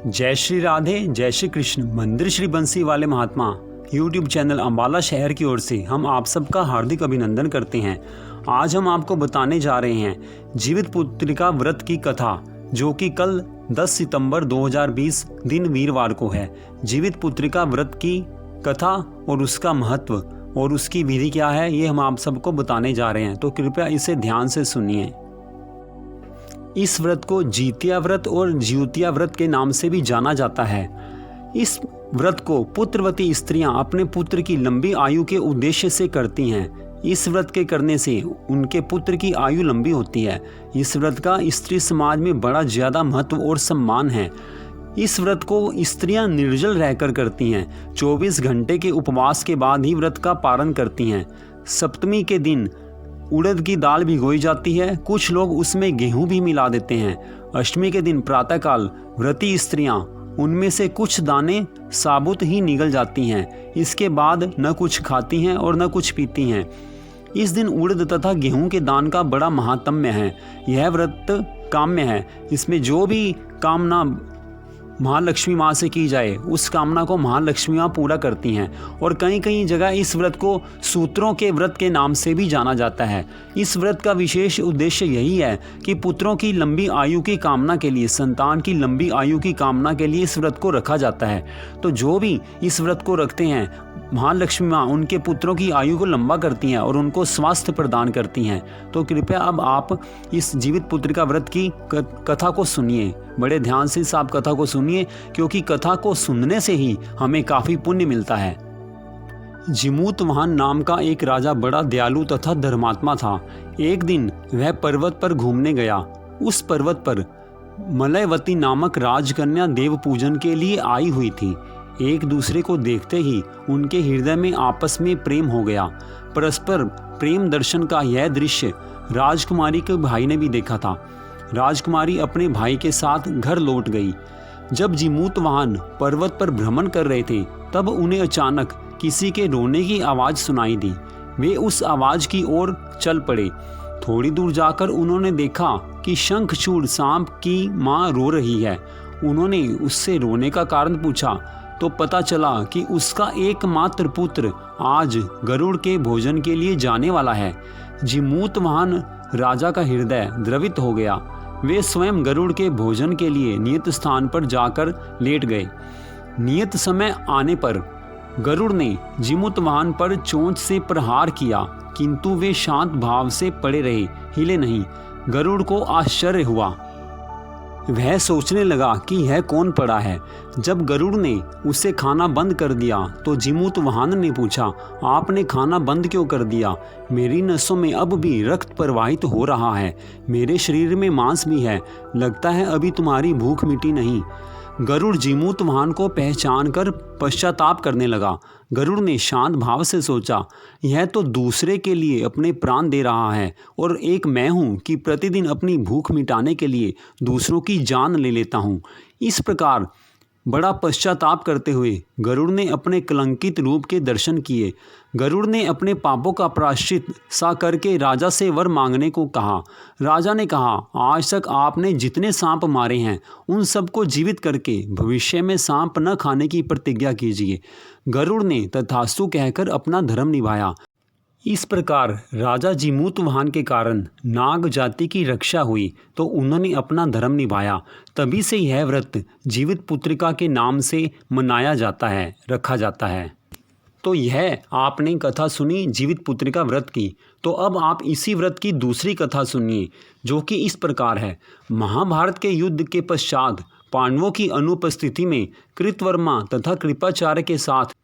जय श्री राधे, जय श्री कृष्ण। मंदिर श्री बंसी वाले महात्मा यूट्यूब चैनल अम्बाला शहर की ओर से हम आप सबका हार्दिक अभिनंदन करते हैं। आज हम आपको बताने जा रहे हैं जीवित पुत्रिका व्रत की कथा, जो कि कल 10 सितंबर 2020 दिन वीरवार को है। जीवित पुत्रिका व्रत की कथा और उसका महत्व और उसकी विधि क्या है, ये हम आप सबको बताने जा रहे हैं, तो कृपया इसे ध्यान से सुनिए। इस व्रत को जीतिया व्रत और ज्योतिया व्रत के नाम से भी जाना जाता है। इस व्रत को पुत्रवती स्त्रियां अपने पुत्र की लंबी आयु के उद्देश्य से करती हैं। इस व्रत के करने से उनके पुत्र की आयु लंबी होती है। इस व्रत का स्त्री समाज में बड़ा ज़्यादा महत्व और सम्मान है। इस व्रत को स्त्रियां निर्जल रहकर करती हैं। 24 घंटे के उपवास के बाद ही व्रत का पारण करती हैं। सप्तमी के दिन उड़द की दाल भिगोई जाती है। कुछ लोग उसमें गेहूं भी मिला देते हैं। अष्टमी के दिन प्रातःकाल व्रती स्त्रियां उनमें से कुछ दाने साबुत ही निगल जाती हैं। इसके बाद न कुछ खाती हैं और न कुछ पीती हैं। इस दिन उड़द तथा गेहूं के दान का बड़ा महात्म्य है। यह व्रत काम्य है। इसमें जो भी कामना महालक्ष्मी माँ से की जाए, उस कामना को महालक्ष्मी माँ पूरा करती हैं। और कई कई जगह इस व्रत को सूत्रों के व्रत के नाम से भी जाना जाता है। इस व्रत का विशेष उद्देश्य यही है कि पुत्रों की लंबी आयु की कामना के लिए, संतान की लंबी आयु की कामना के लिए इस व्रत को रखा जाता है। तो जो भी इस व्रत को रखते हैं, महालक्ष्मी माँ उनके पुत्रों की आयु को लंबा करती हैं और उनको स्वास्थ्य प्रदान करती हैं। तो कृपया अब आप इस जीवित पुत्रिका व्रत की कथा को सुनिए। बड़े ध्यान से इस आप कथा को सुनिए, क्योंकि कथा को सुनने से ही हमें काफ़ी पुण्य मिलता है। जिमूतवाहन नाम का एक राजा बड़ा दयालु तथा धर्मात्मा था। एक दिन वह पर्वत पर घूमने गया। उस पर्वत पर मलयवती नामक राजकन्या देव पूजन के लिए आई हुई थी। एक दूसरे को देखते ही उनके हृदय में आपस में प्रेम हो गया। परस्पर प्रेम दर्शन का यह दृश्य राजकुमारी के भाई ने भी देखा था। राजकुमारी अपने भाई के साथ घर लौट गई। जब जिमूतवाहन पर्वत पर भ्रमण कर रहे थे, तब उन्हें अचानक किसी के रोने की आवाज़ सुनाई दी। वे उस आवाज़ की ओर चल पड़े। थोड़ी दूर जाकर उन्होंने देखा कि शंखचूड़ सांप की माँ रो रही है। उन्होंने उससे रोने का कारण पूछा तो पता चला कि उसका एकमात्र पुत्र आज गरुड़ के भोजन के लिए जाने वाला है। जिमूतवाहन राजा का हृदय द्रवित हो गया। वे स्वयं गरुड़ के भोजन के लिए नियत स्थान पर जाकर लेट गए। नियत समय आने पर गरुड़ ने जिमूतवाहन पर चोंच से प्रहार किया, किंतु वे शांत भाव से पड़े रहे, हिले नहीं। गरुड़ को आश्चर्य हुआ। वह सोचने लगा कि यह कौन पड़ा है। जब गरुड़ ने उसे खाना बंद कर दिया तो जिमूतवाहन ने पूछा, आपने खाना बंद क्यों कर दिया? मेरी नसों में अब भी रक्त प्रवाहित हो रहा है, मेरे शरीर में मांस भी है, लगता है अभी तुम्हारी भूख मिटी नहीं। गरुड़ जिमूतवाहन को पहचान कर पश्चाताप करने लगा। गरुड़ ने शांत भाव से सोचा, यह तो दूसरे के लिए अपने प्राण दे रहा है और एक मैं हूँ कि प्रतिदिन अपनी भूख मिटाने के लिए दूसरों की जान ले लेता हूँ। इस प्रकार बड़ा पश्चाताप करते हुए गरुड़ ने अपने कलंकित रूप के दर्शन किए। गरुड़ ने अपने पापों का प्रायश्चित सा करके राजा से वर मांगने को कहा। राजा ने कहा, आज तक आपने जितने सांप मारे हैं उन सबको जीवित करके भविष्य में सांप न खाने की प्रतिज्ञा कीजिए। गरुड़ ने तथास्तु कहकर अपना धर्म निभाया। इस प्रकार राजा जिमूतवाहन के कारण नाग जाति की रक्षा हुई, तो उन्होंने अपना धर्म निभाया। तभी से यह व्रत जीवित पुत्रिका के नाम से मनाया जाता है, रखा जाता है। तो यह आपने कथा सुनी जीवित पुत्रिका व्रत की। तो अब आप इसी व्रत की दूसरी कथा सुनिए, जो कि इस प्रकार है। महाभारत के युद्ध के पश्चात पांडवों की अनुपस्थिति में कृतवर्मा तथा कृपाचार्य के साथ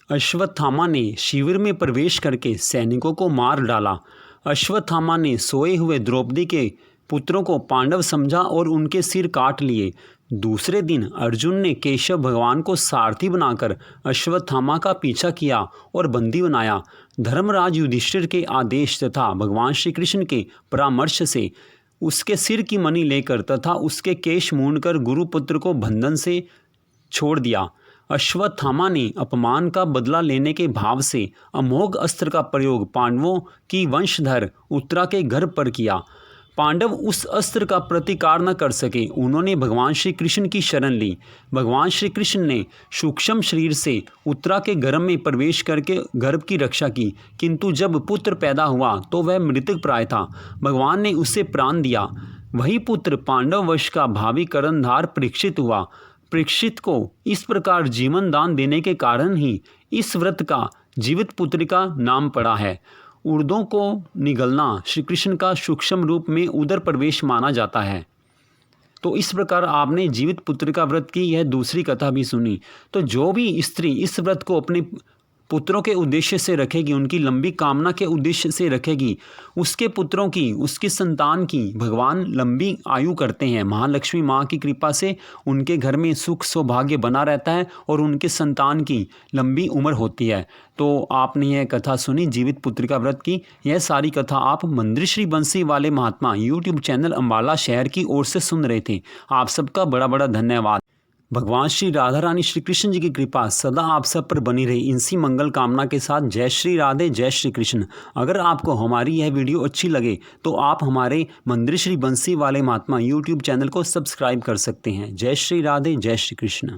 अश्वत्थामा ने शिविर में प्रवेश करके सैनिकों को मार डाला। अश्वत्थामा ने सोए हुए द्रौपदी के पुत्रों को पांडव समझा और उनके सिर काट लिए। दूसरे दिन अर्जुन ने केशव भगवान को सारथी बनाकर अश्वत्थामा का पीछा किया और बंदी बनाया। धर्मराज युधिष्ठिर के आदेश तथा भगवान श्री कृष्ण के परामर्श से उसके सिर की मणि लेकर तथा उसके केश मूंडकर गुरुपुत्र को बंधन से छोड़ दिया। अश्वत्थामा ने अपमान का बदला लेने के भाव से अमोघ अस्त्र का प्रयोग पांडवों की वंशधर उत्तरा के घर पर किया। पांडव उस अस्त्र का प्रतिकार न कर सके। उन्होंने भगवान श्री कृष्ण की शरण ली। भगवान श्री कृष्ण ने सूक्ष्म शरीर से उत्तरा के गर्भ में प्रवेश करके गर्भ की रक्षा की, किंतु जब पुत्र पैदा हुआ तो वह मृतक प्राय था। भगवान ने उसे प्राण दिया। वही पुत्र पांडव वंश का भावी कर्णधार परीक्षित हुआ। परीक्षित को इस प्रकार जीवन दान देने के कारण ही इस व्रत का जीवित पुत्र का नाम पड़ा है। उर्दों को निगलना श्री कृष्ण का सूक्ष्म रूप में उदर प्रवेश माना जाता है। तो इस प्रकार आपने जीवित पुत्र का व्रत की यह दूसरी कथा भी सुनी। तो जो भी स्त्री इस व्रत को अपने पुत्रों के उद्देश्य से रखेगी, उनकी लंबी कामना के उद्देश्य से रखेगी, उसके पुत्रों की, उसकी संतान की भगवान लंबी आयु करते हैं। महालक्ष्मी माँ की कृपा से उनके घर में सुख सौभाग्य बना रहता है और उनके संतान की लंबी उम्र होती है। तो आपने यह कथा सुनी जीवित पुत्र का व्रत की। यह सारी कथा आप मंदिर श्री बंसी वाले महात्मा यूट्यूब चैनल अम्बाला शहर की ओर से सुन रहे थे। आप सबका बड़ा बड़ा धन्यवाद। भगवान श्री राधा रानी श्री कृष्ण जी की कृपा सदा आप सब पर बनी रही, इसी मंगल कामना के साथ जय श्री राधे, जय श्री कृष्ण। अगर आपको हमारी यह वीडियो अच्छी लगे तो आप हमारे मंदिर श्री बंसी वाले महात्मा यूट्यूब चैनल को सब्सक्राइब कर सकते हैं। जय श्री राधे, जय श्री कृष्ण।